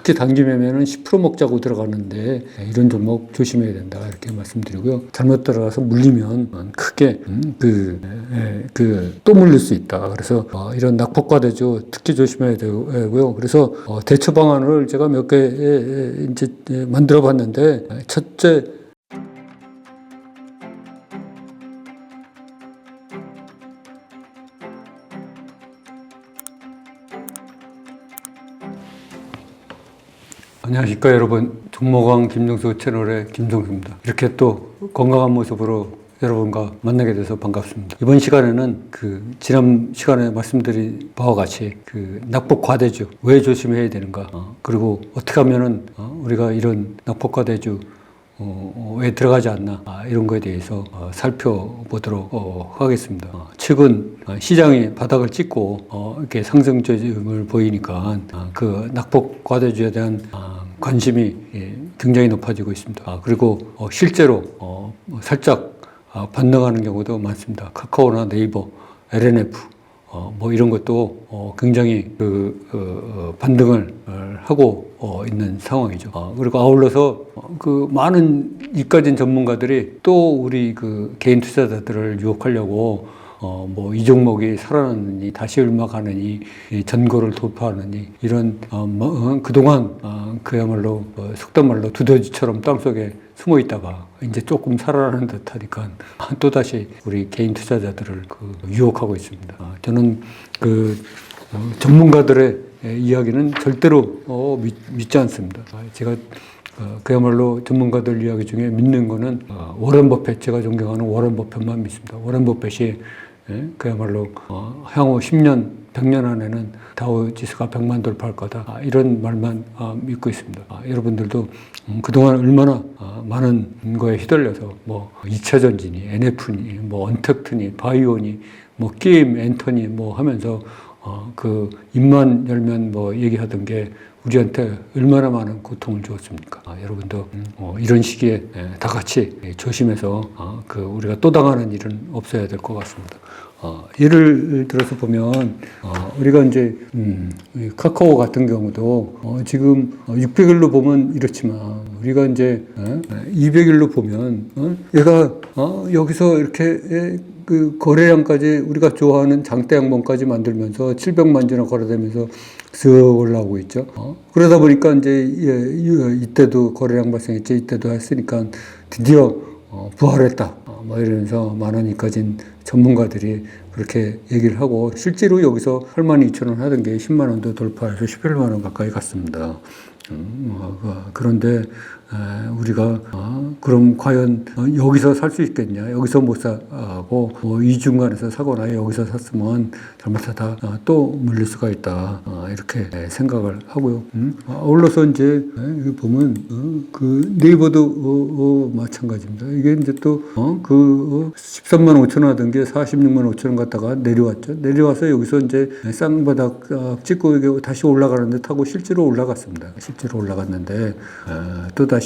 특히 단기 매매는 10% 먹자고 들어가는데 이런 종목 조심해야 된다 이렇게 말씀드리고요. 잘못 들어가서 물리면 크게 또 물릴 수 있다. 그래서 이런 낙폭과대주 특히 조심해야 되고요. 그래서 대처 방안을 제가 몇 개 이제 만들어 봤는데, 첫째, 안녕하십니까 여러분. 종목왕 김종수 채널의 김종수입니다. 이렇게 또 건강한 모습으로 여러분과 만나게 돼서 반갑습니다. 이번 시간에는 지난 시간에 말씀드린 바와 같이 낙폭 과대주 왜 조심해야 되는가, 그리고 어떻게 하면은 우리가 이런 낙폭 과대주 왜 들어가지 않나, 이런 거에 대해서 살펴보도록 하겠습니다. 최근 시장이 바닥을 찍고 이렇게 상승 조짐을 보이니까 그 낙폭 과대주에 대한 관심이 굉장히 높아지고 있습니다. 그리고 실제로 살짝 반등하는 경우도 많습니다. 카카오나 네이버, LNF 이런 것도 굉장히 반등을 하고 있는 상황이죠. 그리고 아울러서 많은 이과진 전문가들이 또 우리 개인 투자자들을 유혹하려고 이 종목이 살아나느니, 다시 얼마 가느니, 전고를 돌파하느니, 이런 그동안 그야말로 속된 말로 두더지처럼 땅속에 숨어 있다가 이제 조금 살아나는 듯 하니까 또다시 우리 개인 투자자들을 유혹하고 있습니다. 저는 전문가들의 이야기는 절대로 믿지 않습니다. 제가 그야말로 전문가들 이야기 중에 믿는 거는 워런 버핏, 제가 존경하는 워런 버핏만 믿습니다. 워런 버핏이 그야말로 향후 10년, 100년 안에는 다우지수가 100만 돌파할 거다, 이런 말만 믿고 있습니다. 여러분들도 그동안 얼마나 많은 거에 휘둘려서 2차 전지니, NF니, 언택트니, 바이오니, 게임, 엔터니 하면서 입만 열면 얘기하던 게 우리한테 얼마나 많은 고통을 주었습니까? 여러분도 이런 시기에 다 같이 조심해서 우리가 또 당하는 일은 없어야 될 것 같습니다. 예를 들어서 보면 우리가 이제 카카오 같은 경우도 지금 600일로 보면 이렇지만, 우리가 이제 200일로 보면 얘가 여기서 이렇게 거래량까지 우리가 좋아하는 장대 양봉까지 만들면서 700만 주나 거래되면서 쓱 올라오고 있죠. 그러다 보니까 이제 이때도 거래량 발생했지, 이때도 했으니까 드디어 부활했다, 이러면서 많은 이까진 전문가들이 그렇게 얘기를 하고, 실제로 여기서 82,000원 하던 게 10만 원도 돌파해서 11만 원 가까이 갔습니다. 그런데 우리가 그럼 과연 여기서 살 수 있겠냐, 여기서 못 사고 이 중간에서 사거나 여기서 샀으면 잘못하다 또 물릴 수가 있다, 이렇게 생각을 하고요. 아울러서 이제 보면 네이버도 마찬가지입니다. 이게 이제 또 13만 5천 원 하던 게 46만 5천 원 갔다가 내려왔죠. 내려와서 여기서 이제 쌍바닥 찍고 이게 다시 올라가는 듯 하고 실제로 올라갔습니다. 실제로 올라갔는데 또다시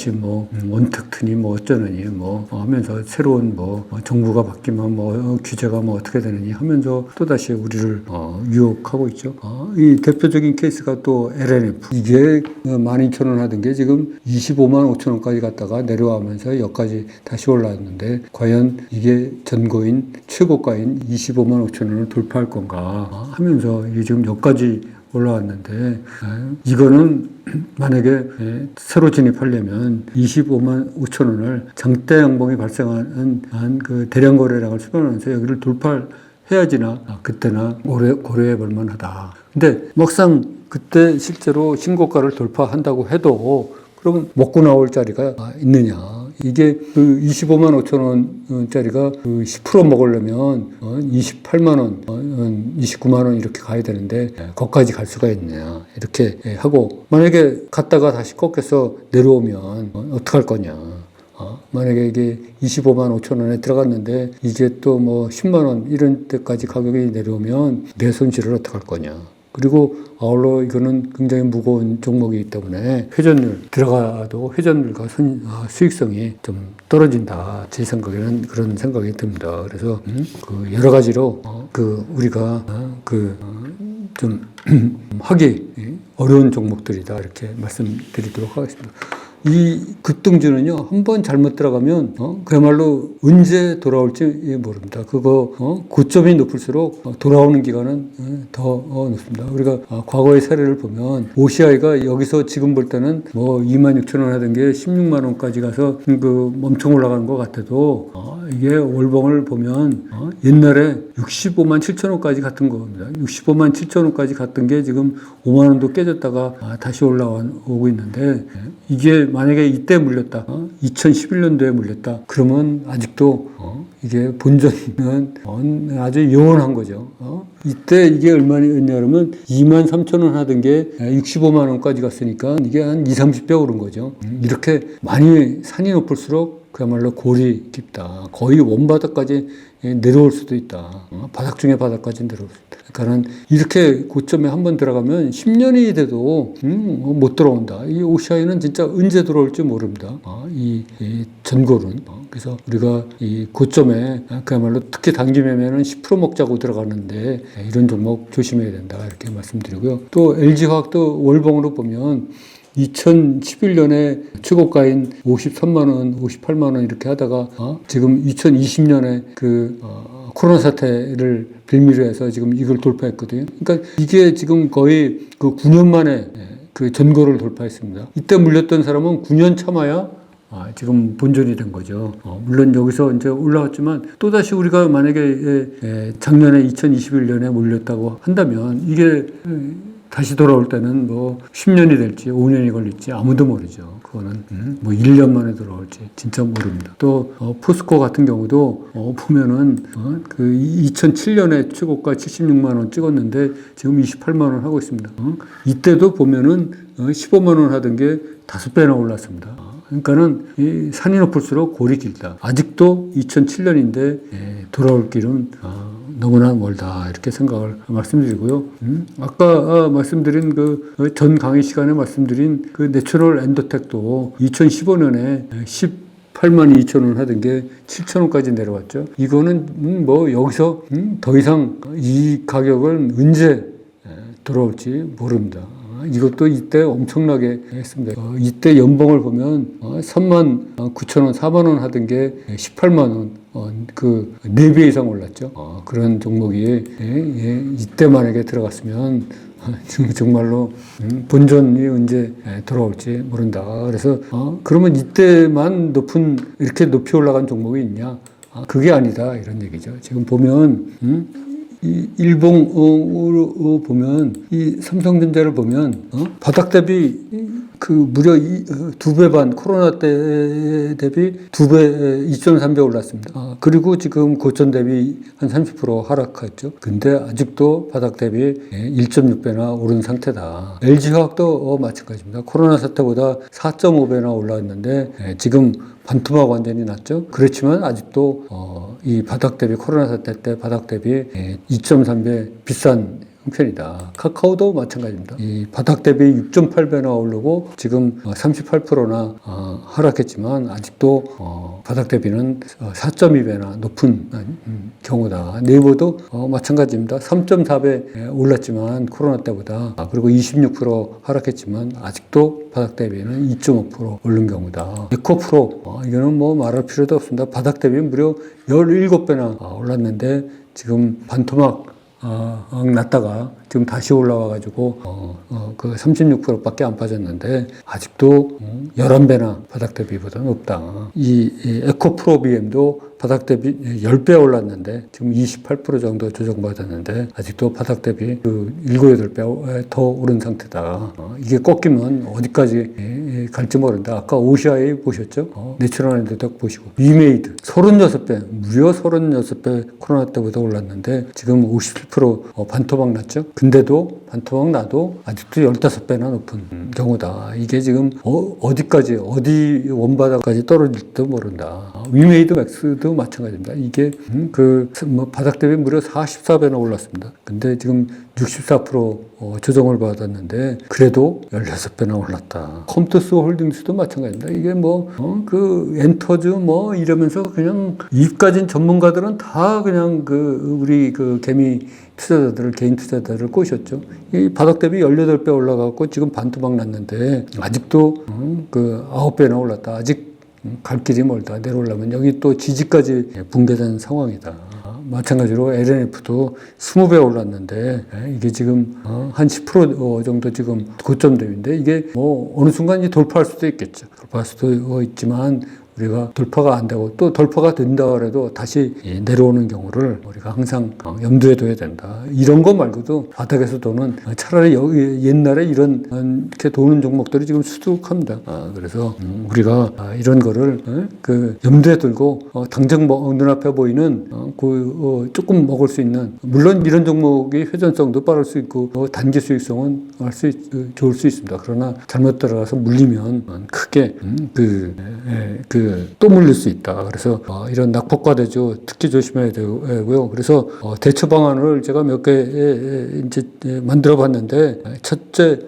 원택트니 어쩌느니 하면서 새로운 정부가 바뀌면 규제가 어떻게 되느니 하면서 또다시 우리를 유혹하고 있죠. 이 대표적인 케이스가 또 LNF. 이게 12,000원 하던 게 지금 25만 5천 원까지 갔다가 내려가면서 여기까지 다시 올라왔는데, 과연 이게 전고인 최고가인 25만 5천 원을 돌파할 건가 하면서 이게 지금 여기까지 올라왔는데, 이거는 만약에 새로 진입하려면 25만 5천 원을 장대 양봉이 발생하는 대량 거래량을 수반하면서 여기를 돌파해야지나 그때나 고려해 볼 만하다. 근데 막상 그때 실제로 신고가를 돌파한다고 해도 그럼 먹고 나올 자리가 있느냐. 이게 25만 5천 원짜리가 10% 먹으려면 28만 원, 29만 원 이렇게 가야 되는데 거기까지 갈 수가 있냐, 이렇게 하고, 만약에 갔다가 다시 꺾여서 내려오면 어떡할 거냐. 만약에 이게 25만 5천 원에 들어갔는데 이제 또 10만 원 이런 때까지 가격이 내려오면 내 손실을 어떡할 거냐. 그리고 아울러 이거는 굉장히 무거운 종목이기 때문에 회전율 들어가도 회전율과 수익성이 좀 떨어진다. 제 생각에는 그런 생각이 듭니다. 그래서 그 여러 가지로 우리가 좀 하기 어려운 종목들이다. 이렇게 말씀드리도록 하겠습니다. 이 급등주는요, 한번 잘못 들어가면, 그야말로 언제 돌아올지 모릅니다. 고점이 높을수록 돌아오는 기간은 더 높습니다. 우리가 과거의 사례를 보면, OCI가 여기서 지금 볼 때는 26,000원 하던 게 16만원까지 가서 엄청 올라가는 것 같아도, 이게 월봉을 보면, 옛날에 65만 7천원까지 갔던 겁니다. 65만 7천원까지 갔던 게 지금 5만원도 깨졌다가 다시 올라오고 있는데, 이게 만약에 이때 물렸다, 2011년도에 물렸다, 그러면 아직도 이게 본전은 아주 요원한 거죠. 이때 이게 얼마냐 그러면 23,000원 하던 게 65만 원까지 갔으니까 이게 한 20, 30배 오른 거죠. 이렇게 많이 산이 높을수록 그야말로 골이 깊다. 거의 원바닥까지 내려올 수도 있다. 바닥 중에 바닥까지 내려올 수 있다. 그러니까는 이렇게 고점에 한번 들어가면 10년이 돼도 못 들어온다. 이 OCI는 진짜 언제 들어올지 모릅니다. 이 전골은. 그래서 우리가 이 고점에 그야말로 특히 단기 매매는 10% 먹자고 들어가는데 이런 종목 조심해야 된다. 이렇게 말씀드리고요. 또 LG화학도 월봉으로 보면 2011년에 최고가인 53만원, 58만원 이렇게 하다가, 지금 2020년에 코로나 사태를 빌미로 해서 지금 이걸 돌파했거든요. 그러니까 이게 지금 거의 9년 만에 전고를 돌파했습니다. 이때 물렸던 사람은 9년 참아야 지금 본전이 된 거죠. 물론 여기서 이제 올라왔지만 또다시 우리가 만약에 작년에 2021년에 물렸다고 한다면 이게 다시 돌아올 때는 10년이 될지 5년이 걸릴지 아무도 모르죠. 그거는 1년 만에 돌아올지 진짜 모릅니다. 또 포스코 같은 경우도 보면은 2007년에 최고가 76만 원 찍었는데 지금 28만 원 하고 있습니다. 이때도 보면은 15만 원 하던 게 5배나 올랐습니다. 그러니까는 이 산이 높을수록 골이 길다. 아직도 2007년인데 돌아올 길은 너무나 멀다. 이렇게 생각을 말씀드리고요. 아까 말씀드린 전 강의 시간에 말씀드린 내추럴 엔도텍도 2015년에 18만 2천 원 하던 게 7천 원까지 내려왔죠. 이거는 여기서 더 이상 이 가격은 언제 돌아올지 모릅니다. 이것도 이때 엄청나게 했습니다. 이때 연봉을 보면 3만 9천 원, 4만 원 하던 게 18만 원, 4배 이상 올랐죠. 그런 종목이 이때 만약에 들어갔으면 정말로 본전이 언제 돌아올지 모른다. 그래서 그러면 이때만 이렇게 높이 올라간 종목이 있냐? 그게 아니다 이런 얘기죠. 지금 보면 이 일봉으로 보면 이 삼성전자를 보면 바닥 대비 무려 2배 반 코로나 때 대비 2배 2.3배 올랐습니다. 그리고 지금 고점 대비 한 30% 하락했죠. 근데 아직도 바닥 대비 1.6배나 오른 상태다. LG화학도 마찬가지입니다. 코로나 사태보다 4.5배나 올랐는데 지금 반토막 완전히 났죠. 그렇지만 아직도 이 바닥 대비 코로나 사태 때 바닥 대비 2.3배 비싼 형편이다. 카카오도 마찬가지입니다. 이 바닥 대비 6.8배나 오르고 지금 38%나 하락했지만 아직도 바닥 대비는 4.2배나 높은 경우다. 네이버도 마찬가지입니다. 3.4배 올랐지만 코로나 때보다 그리고 26% 하락했지만 아직도 바닥 대비는 2.5% 오른 경우다. 에코프로 이거는 말할 필요도 없습니다. 바닥 대비 무려 17배나 올랐는데 지금 반토막 났다가 지금 다시 올라와가지고 36%밖에 안 빠졌는데 아직도 11배나 바닥 대비보다 높다. 이 에코프로비엠도 바닥 대비 10배 올랐는데 지금 28% 정도 조정받았는데 아직도 바닥 대비 7, 8배 더 오른 상태다. 이게 꺾이면 어디까지 갈지 모른다. 아까 OCI 보셨죠? 내추럴 엔도텍 보시고 위메이드 36배 무려 36배 코로나 때보다 올랐는데 지금 57% 반토막 났죠? 근데도 반토막 나도 아직도 15배나 높은 경우다. 이게 지금 어디까지 어디 원바닥까지 떨어질지도 모른다. 위메이드 맥스도 마찬가지입니다. 이게 바닥 대비 무려 44배나 올랐습니다. 근데 지금 64% 조정을 받았는데 그래도 16배나 올랐다. 컴투스 홀딩스도 마찬가지입니다. 이게 그 엔터즈 이러면서 그냥 이까진 전문가들은 다 그냥 우리 개미 투자자들을, 개인 투자자들을 꼬셨죠. 이 바닥 대비 18배 올라가고 지금 반토막 났는데 아직도 9배나 올랐다. 아직 갈 길이 멀다. 내려오려면 여기 또 지지까지 붕괴된 상황이다. 마찬가지로 LNF도 20배 올랐는데 이게 지금 한 10% 정도 지금 고점 대비인데 이게 어느 순간 돌파할 수도 있겠죠. 돌파할 수도 있지만 우리가 돌파가 안 되고 또 돌파가 된다 그래도 다시 내려오는 경우를 우리가 항상 염두에 둬야 된다. 이런 거 말고도 바닥에서 도는 차라리 옛날에 이렇게 도는 종목들이 지금 수두룩합니다. 그래서 우리가 이런 거를 염두에 두고 당장 눈앞에 보이는 조금 먹을 수 있는, 물론 이런 종목이 회전성도 빠를 수 있고 단기 수익성은 좋을 수 있습니다. 그러나 잘못 들어가서 물리면 크게 또 물릴 수 있다. 그래서 이런 낙폭과 대조 특히 조심해야 되고요. 그래서 대처 방안을 제가 몇 개 이제 만들어 봤는데, 첫째,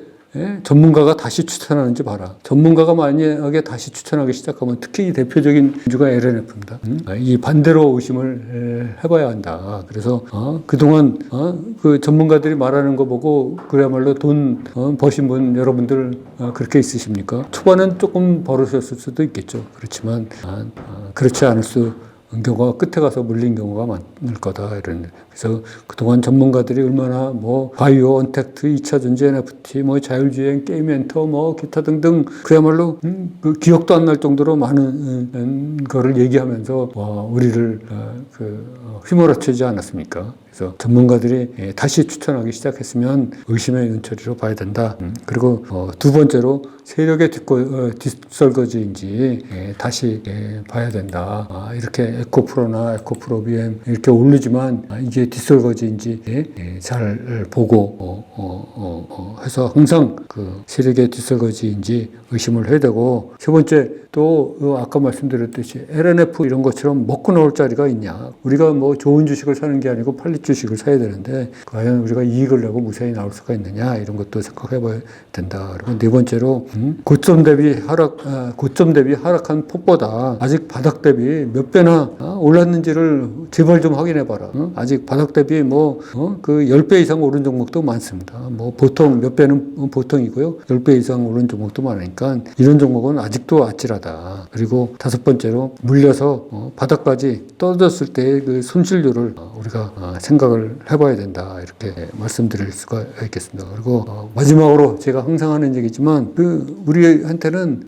전문가가 다시 추천하는지 봐라. 전문가가 만약에 다시 추천하기 시작하면 특히 이 대표적인 주가 LNF입니다. 이 반대로 의심을 해봐야 한다. 그래서 그동안 그 전문가들이 말하는 거 보고 그야말로 돈 버신 분 여러분들 그렇게 있으십니까? 초반엔 조금 벌으셨을 수도 있겠죠. 그렇지만 그렇지 않을 수 경우가 끝에 가서 물린 경우가 많을 거다. 그래서 그동안 전문가들이 얼마나 바이오, 언택트, 2차전지, NFT, 자율주행, 게임 엔터, 기타 등등 그야말로 기억도 안 날 정도로 많은 거를 얘기하면서 우리를 휘몰아치지 않았습니까? 그래서 전문가들이 다시 추천하기 시작했으면 의심의 눈초리로 봐야 된다. 그리고 두 번째로 세력의 뒷설거지인지 다시 봐야 된다. 이렇게 에코프로나 에코프로 BM 이렇게 오르지만 이게 뒷설거지인지 잘 보고 해서 항상 그 세력의 뒷설거지인지 의심을 해야 되고, 세 번째 또 아까 말씀드렸듯이 LNF 이런 것처럼 먹고 나올 자리가 있냐. 우리가 좋은 주식을 사는 게 아니고 팔릴 주식을 사야 되는데 과연 우리가 이익을 내고 무사히 나올 수가 있느냐, 이런 것도 생각해 봐야 된다. 그리고 네 번째로 고점 대비 하락한 폭보다 아직 바닥 대비 몇 배나 올랐는지를 제발 좀 확인해 봐라. 아직 바닥 대비 10배 이상 오른 종목도 많습니다. 보통 몇 배는 보통이고요. 10배 이상 오른 종목도 많으니까 이런 종목은 아직도 아찔하다. 그리고 다섯 번째로 물려서 바닥까지 떨어졌을 때의 그 손실률을 우리가 생각을 해봐야 된다. 이렇게 말씀드릴 수가 있겠습니다. 그리고 마지막으로 제가 항상 하는 얘기지만 우리한테는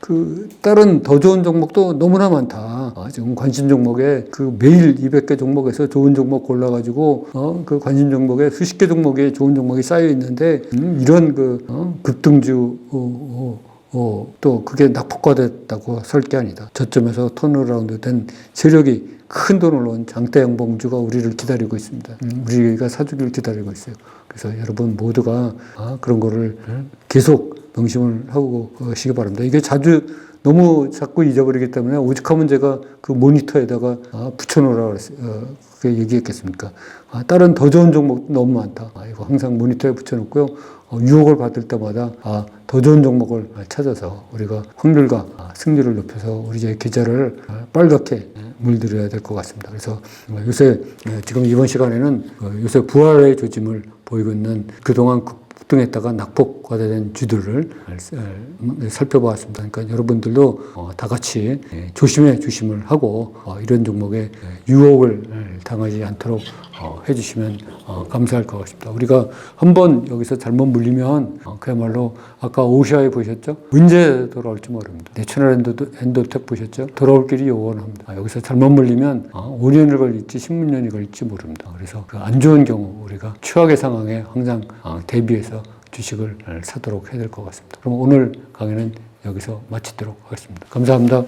다른 더 좋은 종목도 너무나 많다. 지금 관심 종목에 매일 200개 종목에서 좋은 종목 골라가지고 그 관심 종목에 수십 개 종목에 좋은 종목이 쌓여 있는데 이런 급등주 또 그게 낙폭과됐다고 설 게 아니다. 저점에서 턴어라운드 된 세력이 큰 돈을 넣은 장대 양봉주가 우리를 기다리고 있습니다. 우리가 사주기를 기다리고 있어요. 그래서 여러분 모두가 그런 거를 계속 명심을 하고 가시기 바랍니다. 이게 자꾸 잊어버리기 때문에 오죽하면 제가 그 모니터에다가 붙여놓으라고 그랬어요. 그게 얘기했겠습니까? 다른 더 좋은 종목도 너무 많다. 이거 항상 모니터에 붙여놓고요. 유혹을 받을 때마다 더 좋은 종목을 찾아서 우리가 확률과 승률을 높여서 우리의 계좌를 빨갛게 물들여야 될 것 같습니다. 그래서 요새 지금 이번 시간에는 요새 부활의 조짐을 보이고 있는 그동안 급등했다가 낙폭과대된 주들을 살펴보았습니다. 그러니까 여러분들도 다 같이 조심을 하고 이런 종목에 유혹을 당하지 않도록 해주시면 감사할 것 같습니다. 우리가 한번 여기서 잘못 물리면 그야말로 아까 오시아에 보셨죠? 언제 돌아올지 모릅니다. 내셔널 엔도텍 보셨죠? 돌아올 길이 요원합니다. 여기서 잘못 물리면 5년을 걸릴지 10년이 걸릴지 모릅니다. 그래서 안 좋은 경우 우리가 최악의 상황에 항상 대비해서 주식을 사도록 해야 될 것 같습니다. 그럼 오늘 강의는 여기서 마치도록 하겠습니다. 감사합니다.